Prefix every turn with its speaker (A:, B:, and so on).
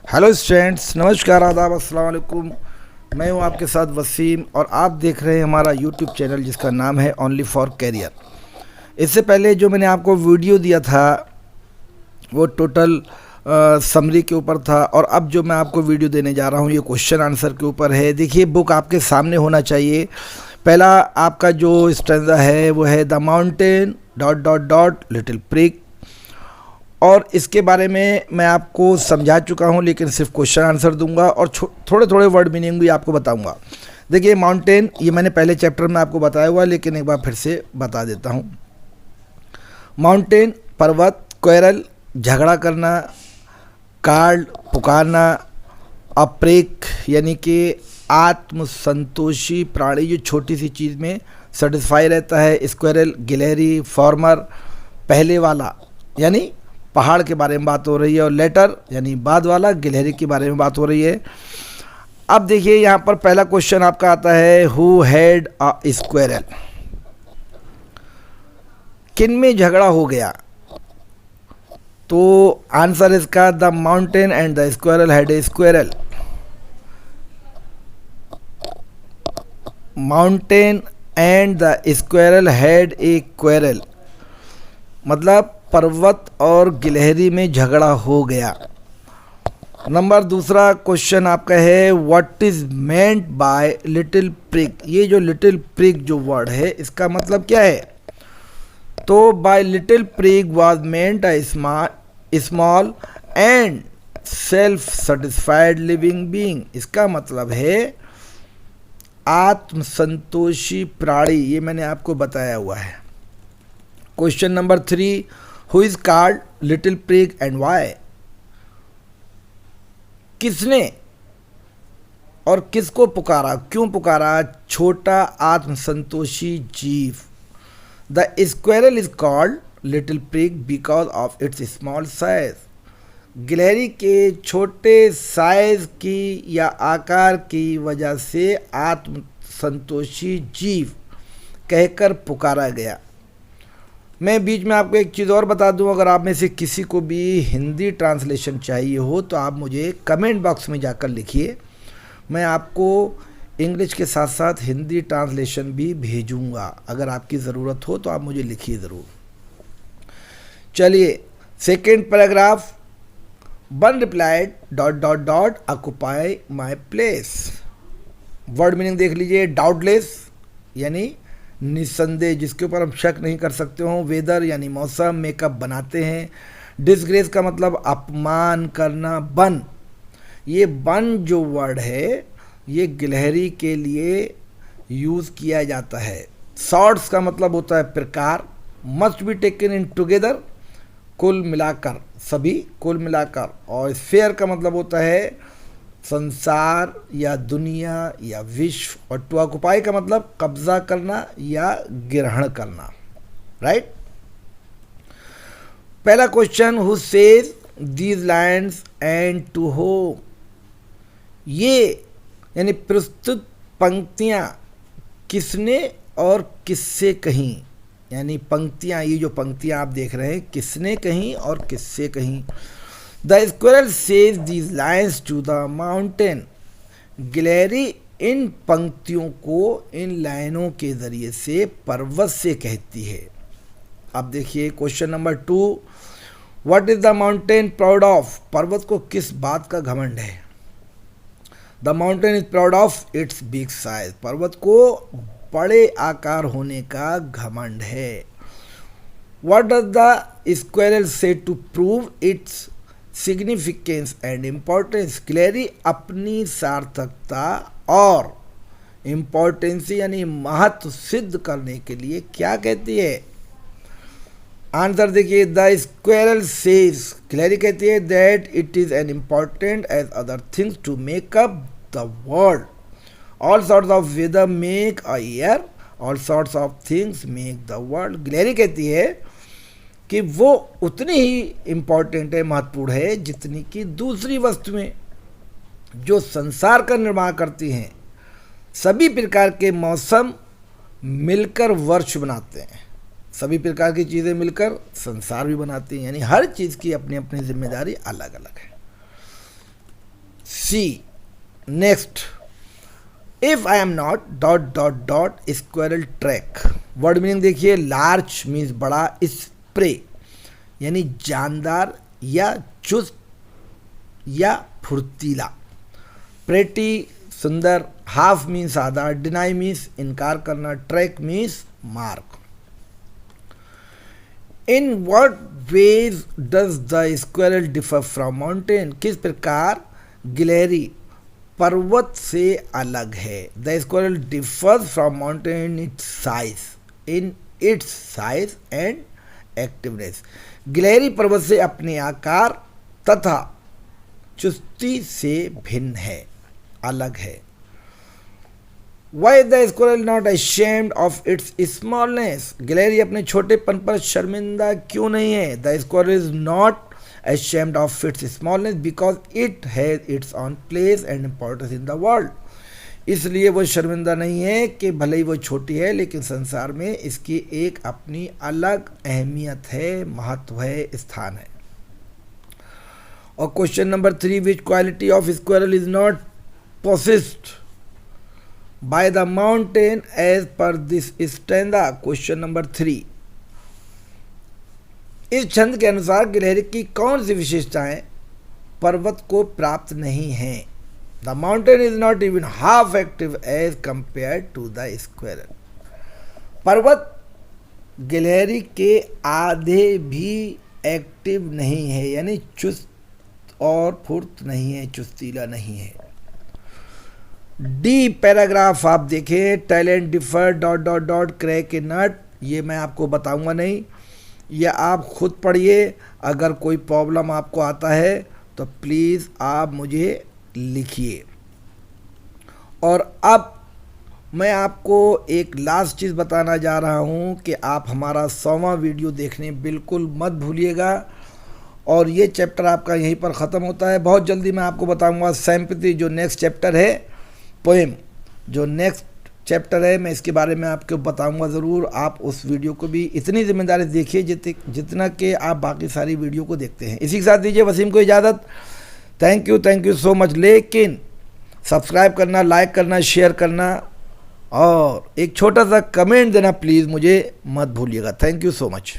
A: Hello students, नमस्कार, आदाब, अस्सलाम वालेकुम। मैं हूं आपके साथ वसीम और आप देख रहे हैं हमारा यूट्यूब चैनल जिसका नाम है ओनली फॉर कैरियर। इससे पहले जो मैंने आपको वीडियो दिया था वो टोटल समरी के ऊपर था, और अब जो मैं आपको वीडियो देने जा रहा हूं ये क्वेश्चन आंसर के ऊपर है। देखिए, बुक आपके सामने होना चाहिए। पहला आपका जो स्टैंजा है वो है the mountain dot dot dot little prick, और इसके बारे में मैं आपको समझा चुका हूं, लेकिन सिर्फ क्वेश्चन आंसर दूंगा और थोड़े थोड़े वर्ड मीनिंग भी आपको बताऊंगा। देखिए, माउंटेन ये मैंने पहले चैप्टर में आपको बताया हुआ है, लेकिन एक बार फिर से बता देता हूं। माउंटेन पर्वत, क्वेरल झगड़ा करना, कार्ड पुकारना, अप्रेक यानी कि आत्मसंतोषी प्राणी जो छोटी सी चीज़ में सेटिस्फाई रहता है, स्क्वेरल गिलहरी, फॉर्मर पहले वाला यानी पहाड़ के बारे में बात हो रही है, और लेटर यानी बाद वाला गिलहरी के बारे में बात हो रही है। अब देखिए, यहाँ पर पहला क्वेश्चन आपका आता है हु हैड अ स्क्वेरल, किन में झगड़ा हो गया? तो आंसर इसका the mountain and the squirrel had a squirrel. Mountain and the squirrel had a quarrel, मतलब पर्वत और गिलहरी में झगड़ा हो गया। नंबर दूसरा क्वेश्चन आपका है what is meant by little prick. ये जो लिटिल प्रिक जो वर्ड है इसका मतलब क्या है? तो bye little prick was meant a small and self satisfied living being. इसका मतलब है आत्मसंतोषी प्राणी, ये मैंने आपको बताया हुआ है। Question number 3 who is called little prig and why. किसने और किसको पुकारा, क्यों पुकारा छोटा आत्मसंतोषी जीव? The squirrel is called little prig because of its small size. गिलहरी के छोटे साइज की या आकार की वजह से आत्मसंतोषी जीव कहकर पुकारा गया। मैं बीच में आपको एक चीज़ और बता दूं, अगर आप में से किसी को भी हिंदी ट्रांसलेशन चाहिए हो तो आप मुझे कमेंट बॉक्स में जाकर लिखिए, मैं आपको इंग्लिश के साथ साथ हिंदी ट्रांसलेशन भी भेजूंगा। अगर आपकी ज़रूरत हो तो आप मुझे लिखिए ज़रूर। चलिए, second paragraph, one replied dot dot dot occupy my place. Word meaning देख लीजिए, डाउटलेस यानी निस्संदेह, जिसके ऊपर हम शक नहीं कर सकते हो। वेदर यानी मौसम, मेकअप बनाते हैं। डिसग्रेस का मतलब अपमान करना। बन, ये बन जो वर्ड है ये गिलहरी के लिए यूज़ किया जाता है। शॉर्ट्स का मतलब होता है प्रकार। Must be taken in together, कुल मिलाकर, सभी कुल मिलाकर। और फेयर का मतलब होता है संसार या दुनिया या विश्व। और टू ऑक्युपाई का मतलब कब्जा करना या ग्रहण करना। राइट। पहला question who says these lines and to whom. ये यानी प्रस्तुत पंक्तियां किसने और किससे कहीं, यानी पंक्तियां, ये जो पंक्तियां आप देख रहे हैं किसने कहीं और किससे कहीं। The squirrel says these lines to the mountain. गिलहरी इन पंक्तियों को इन लाइनों के ज़रिए से पर्वत से कहती है। अब देखिए question number 2, what is the mountain proud of. पर्वत को किस बात का घमंड है? The mountain is proud of its big size. पर्वत को बड़े आकार होने का घमंड है। What does the squirrel say to prove its significance and importance. गिलहरी अपनी सार्थकता और इम्पोर्टेंस यानी महत्व सिद्ध करने के लिए क्या कहती है? आंसर देखिए, द स्क्वेरल सेज, गिलहरी कहती है that it is an important as other things to make up the world. All sorts of weather make a year, all sorts of things make the world. गिलहरी कहती है कि वो उतनी ही इम्पॉर्टेंट है, महत्वपूर्ण है, जितनी कि दूसरी वस्तुएं जो संसार का निर्माण करती हैं। सभी प्रकार के मौसम मिलकर वर्ष बनाते हैं, सभी प्रकार की चीज़ें मिलकर संसार भी बनाती हैं, यानी हर चीज़ की अपनी अपनी जिम्मेदारी अलग अलग है। See next, if I am not dot dot dot squirrel track. Word meaning देखिए, लार्ज मीन्स बड़ा, स्प्रे यानी जानदार या चुस्त या फुर्तीला, प्रेटी सुंदर, हाफ मीन्स आधा, डिनाई मीन्स इनकार करना, track means mark. In what ways does the squirrel differ from mountain, किस प्रकार गिलहरी पर्वत से अलग है। The squirrel differs from mountain in its size and activeness. गिलहरी पर्वत से अपने आकार तथा चुस्ती से भिन्न है, अलग है। Why is the squirrel not ashamed of its smallness? गिलहरी अपने छोटेपन पर शर्मिंदा क्यों नहीं है। The squirrel is not ashamed of its smallness because it has its own place and importance in the world. इसलिए वो शर्मिंदा नहीं है कि भले ही वो छोटी है लेकिन संसार में इसकी एक अपनी अलग अहमियत है, महत्व है, स्थान है। और question number 3, which quality of squirrel is not possessed by the mountain as per this stanza। Question number 3, इस छंद के अनुसार गिलहरी की कौन सी विशेषताएं पर्वत को प्राप्त नहीं हैं। The mountain is not even half active as compare to the squirrel. पर्वत गिलहरी के आधे भी एक्टिव नहीं है, यानी चुस्त और फुर्त नहीं है, चुस्तीला नहीं है। डी पैराग्राफ आप देखें, talent differ dot dot dot crack a nut, ये मैं आपको बताऊंगा नहीं, ये आप खुद पढ़िए। अगर कोई प्रॉब्लम आपको आता है तो प्लीज़ आप मुझे लिखिए। और अब मैं आपको एक लास्ट चीज़ बताना जा रहा हूँ कि आप हमारा 100वां वीडियो देखने बिल्कुल मत भूलिएगा। और ये चैप्टर आपका यहीं पर ख़त्म होता है। बहुत जल्दी मैं आपको बताऊँगा सिंपैथी जो नेक्स्ट चैप्टर है, पोएम जो नेक्स्ट चैप्टर है, मैं इसके बारे में आपको बताऊंगा ज़रूर। आप उस वीडियो को भी इतनी जिम्मेदारी देखिए जितना कि आप बाकी सारी वीडियो को देखते हैं। इसी के साथ दीजिए वसीम को इजाज़त। Thank you so much. लेकिन सब्सक्राइब करना, लाइक करना, शेयर करना और एक छोटा सा कमेंट देना प्लीज़ मुझे मत भूलिएगा। Thank you so much.